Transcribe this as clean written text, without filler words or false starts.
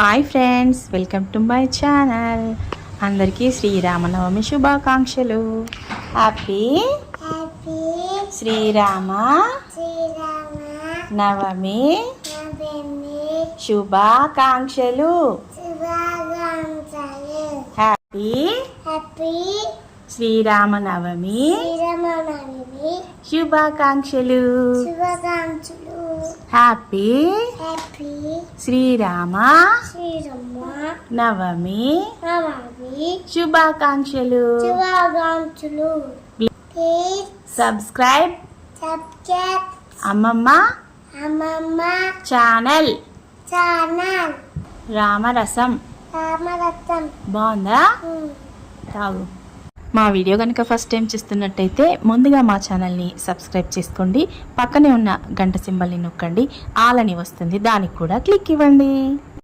Hi friends, welcome to my channel. అందరికీ శ్రీరామనవమి శుభాకాంక్షలు. Happy Srirama Navami శుభాకాంక్షలు. హ్యాపీ శ్రీరామనవమి శుభాకాంక్షలు. హ్యాపీ శ్రీరామ నవమి శుభాకాంక్షలు. సబ్స్క్రైబ్ అమ్మమ్మ ఛానల్. రామరసం బాగుందా? తాగు. మా వీడియో కనుక ఫస్ట్ టైం చూస్తున్నట్టయితే ముందుగా మా ఛానల్ని సబ్స్క్రైబ్ చేసుకోండి. పక్కనే ఉన్న గంట సింబల్ని నొక్కండి. ఆల్ అని వస్తుంది, దానికి కూడా క్లిక్ ఇవ్వండి.